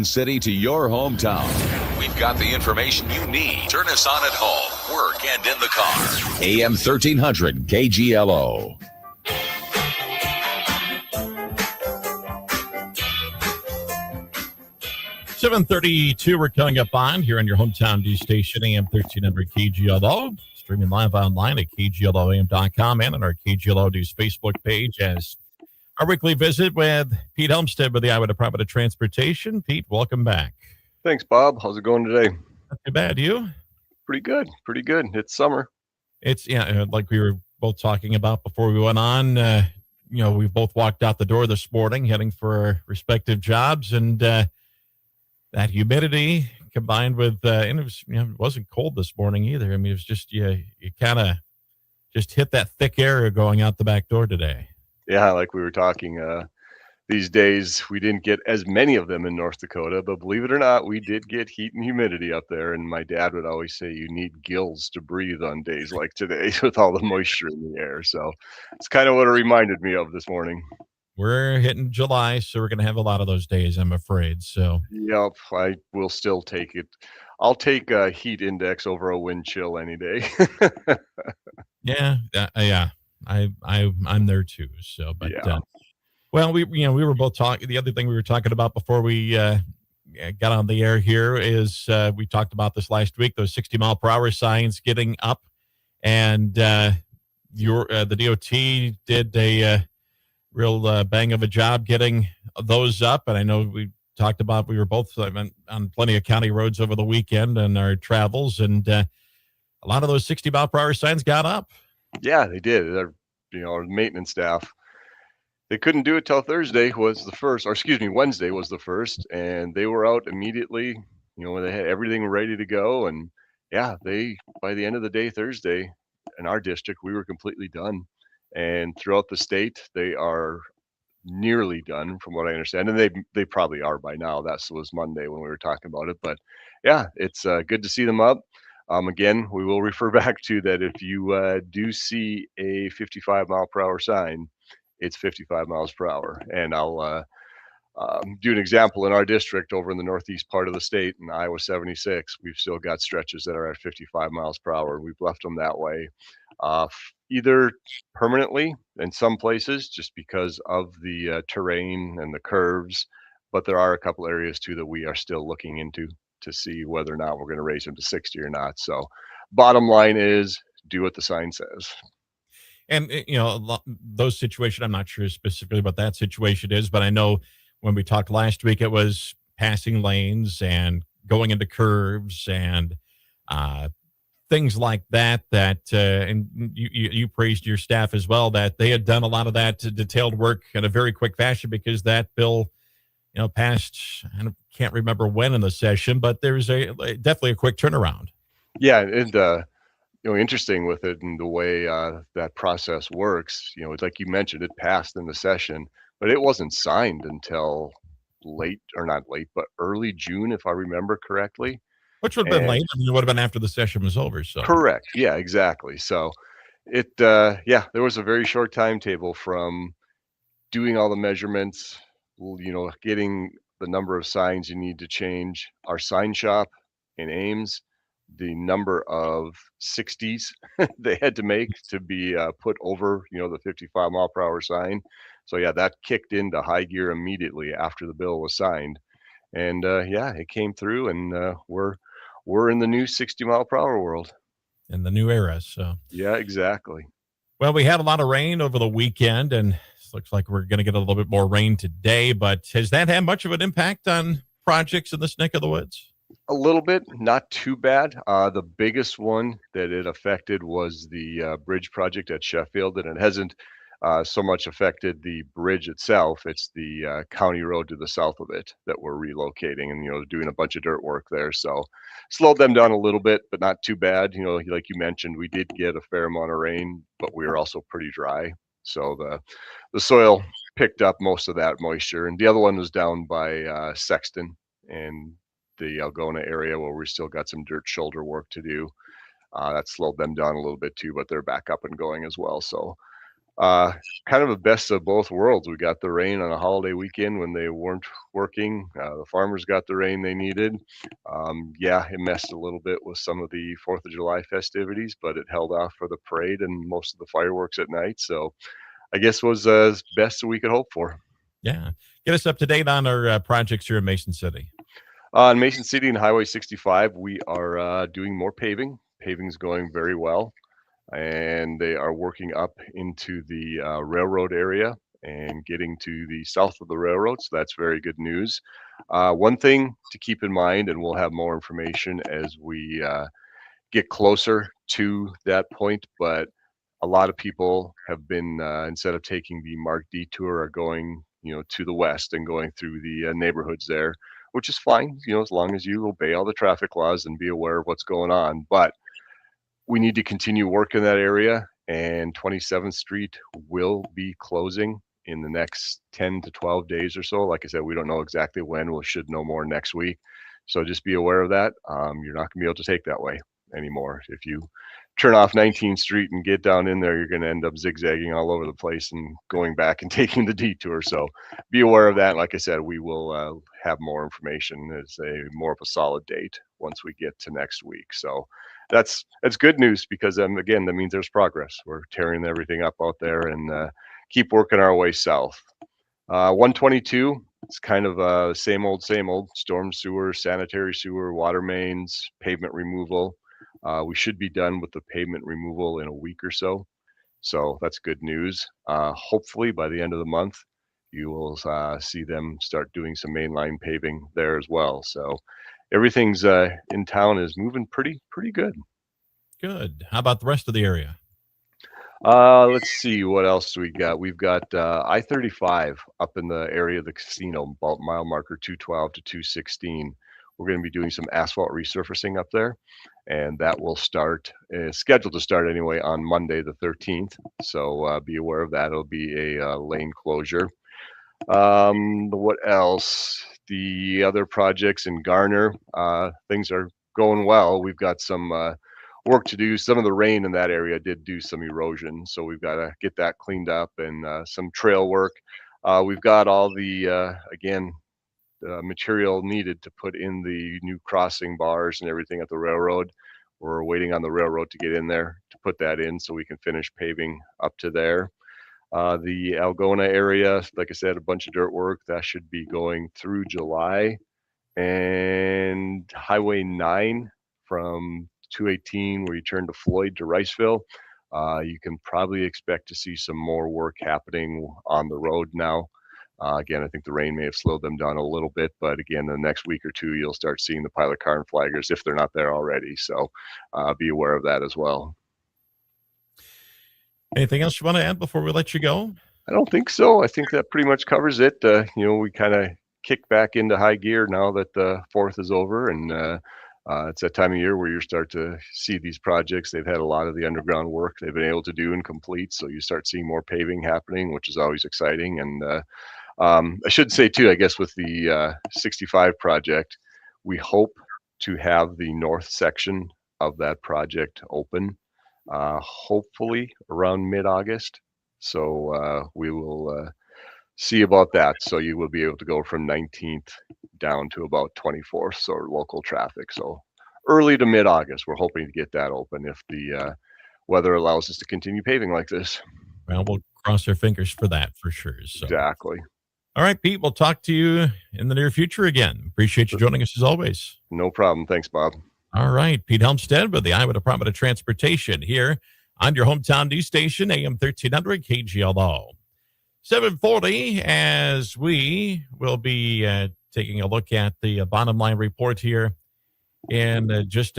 City to your hometown. We've got the information you need. Turn us on at home, work, and in the car. AM 1300 KGLO. $7:32. We're coming up on here on your hometown news station, AM 1300 KGLO. Streaming live online at KGLOAM.com and on our KGLO News Facebook page as our weekly visit with Pete Hjelmstad with the Iowa Department of Transportation. Pete, welcome back. Thanks, Bob. How's it going today? Not too bad. You? Pretty good. It's summer. It's, like we were both talking about before we went on. We both walked out the door this morning heading for our respective jobs, and that humidity combined with, and it wasn't cold this morning either. I mean, it was just, you kind of just hit that thick air going out the back door today. Yeah, like we were talking, these days we didn't get as many of them in North Dakota, but believe it or not, we did get heat and humidity up there. And my dad would always say you need gills to breathe on days like today with all the moisture in the air. So it's kind of what it reminded me of this morning. We're hitting July, so we're going to have a lot of those days, I'm afraid. So, yep, I will still take it. I'll take a heat index over a wind chill any day. yeah. I'm there too. So, but yeah. Well, we were both talking. The other thing we were talking about before we got on the air here is we talked about this last week. Those 60-mile-per-hour signs getting up, and the DOT did a real bang of a job getting those up. And I know we talked about, we were both on plenty of county roads over the weekend and our travels, and a lot of those 60-mile-per-hour signs got up. Yeah, they did. Our maintenance staff, they couldn't do it till Wednesday was the first, and they were out immediately. When they had everything ready to go, and by the end of the day Thursday, in our district, we were completely done. And throughout the state, they are nearly done, from what I understand, and they probably are by now. That was Monday when we were talking about it, but yeah, it's good to see them up. Again, we will refer back to that. If you do see a 55-mile-per-hour sign, it's 55 miles per hour. And I'll do an example in our district over in the northeast part of the state in Iowa 76. We've still got stretches that are at 55 miles per hour. We've left them that way, either permanently in some places just because of the terrain and the curves. But there are a couple areas too that we are still looking into to see whether or not we're going to raise them to 60 or not. So bottom line is do what the sign says. And, those situations, I'm not sure specifically what that situation is, but I know when we talked last week, it was passing lanes and going into curves and things like that, and you praised your staff as well, that they had done a lot of that detailed work in a very quick fashion, because that bill, passed, I can't remember when in the session, but there's definitely a quick turnaround. Yeah. And, interesting with it and the way that process works, it's like you mentioned, it passed in the session, but it wasn't signed until early June, if I remember correctly. Which would have been late. I mean, it would have been after the session was over. So correct. Yeah, exactly. So it, there was a very short timetable from doing all the measurements, getting the number of signs you need to change. Our sign shop in Ames, the number of 60s they had to make to be put over, the 55 mile per hour sign. So yeah, that kicked into high gear immediately after the bill was signed. And it came through, and we're in the new 60 mile per hour world. In the new era. So yeah, exactly. Well, we had a lot of rain over the weekend, and it looks like we're going to get a little bit more rain today, but has that had much of an impact on projects in this neck of the woods? A little bit, not too bad. The biggest one that it affected was the bridge project at Sheffield, and it hasn't so much affected the bridge itself. It's the county road to the south of it that we're relocating and, doing a bunch of dirt work there. So slowed them down a little bit, but not too bad. Like you mentioned, we did get a fair amount of rain, but we were also pretty dry. So the soil picked up most of that moisture. And the other one was down by Sexton and the Algona area, where we still got some dirt shoulder work to do. That slowed them down a little bit too, but they're back up and going as well. So uh, kind of a best of both worlds. We got the rain on a holiday weekend when they weren't working. The farmers got the rain they needed. Yeah, it messed a little bit with some of the 4th of July festivities, but it held off for the parade and most of the fireworks at night. So I guess was as best that we could hope for. Yeah. Get us up to date on our projects here in Mason City. In Mason City and Highway 65, we are doing more paving. Paving's going very well, and they are working up into the railroad area and getting to the south of the railroad. So that's very good news. One thing to keep in mind, and we'll have more information as we get closer to that point, but a lot of people have been, instead of taking the Mark detour, are going, to the west and going through the neighborhoods there, which is fine, as long as you obey all the traffic laws and be aware of what's going on. But we need to continue work in that area, and 27th Street will be closing in the next 10 to 12 days or so. Like I said, we don't know exactly when. We should know more next week. So just be aware of that. You're not going to be able to take that way anymore. If you turn off 19th Street and get down in there, you're going to end up zigzagging all over the place and going back and taking the detour. So be aware of that. Like I said, we will have more information as more of a solid date once we get to next week. So that's good news because again, that means there's progress. We're tearing everything up out there and keep working our way south. 122, it's kind of same old storm sewer, sanitary sewer, water mains, pavement removal. We should be done with the pavement removal in a week or so. So that's good news. Hopefully by the end of the month, you will see them start doing some mainline paving there as well. So everything's in town is moving pretty good. Good. How about the rest of the area? Let's see what else we got. We've got I-35 up in the area of the casino, about mile marker 212 to 216. We're going to be doing some asphalt resurfacing up there, and that will start, scheduled to start anyway, on Monday the 13th. So be aware of that. It'll be a lane closure. What else? The other projects in Garner, things are going well. We've got some work to do. Some of the rain in that area did do some erosion, so we've got to get that cleaned up and some trail work. We've got all the material needed to put in the new crossing bars and everything at the railroad. We're waiting on the railroad to get in there to put that in so we can finish paving up to there. The Algona area, like I said, a bunch of dirt work that should be going through July. And Highway 9 from 218, where you turn to Floyd to Riceville, you can probably expect to see some more work happening on the road now. Again, I think the rain may have slowed them down a little bit, but again, the next week or two, you'll start seeing the pilot car and flaggers if they're not there already. So be aware of that as well. Anything else you want to add before we let you go? I don't think so. I think that pretty much covers it. We kind of kick back into high gear now that the 4th is over, and it's that time of year where you start to see these projects. They've had a lot of the underground work they've been able to do and complete, so you start seeing more paving happening, which is always exciting. And I should say too, I guess with the 65 project, we hope to have the north section of that project open, hopefully around mid-August. So we will see about that. So you will be able to go from 19th down to about 24th, so local traffic. So early to mid-August, we're hoping to get that open if the weather allows us to continue paving like this. Well, we'll cross our fingers for that for sure. So. Exactly. All right, Pete, we'll talk to you in the near future again. Appreciate you joining us as always. No problem. Thanks, Bob. All right, Pete Hjelmstad with the Iowa Department of Transportation here on your hometown news station, AM 1300 KGLO. 7:40 as we will be taking a look at the bottom line report here in just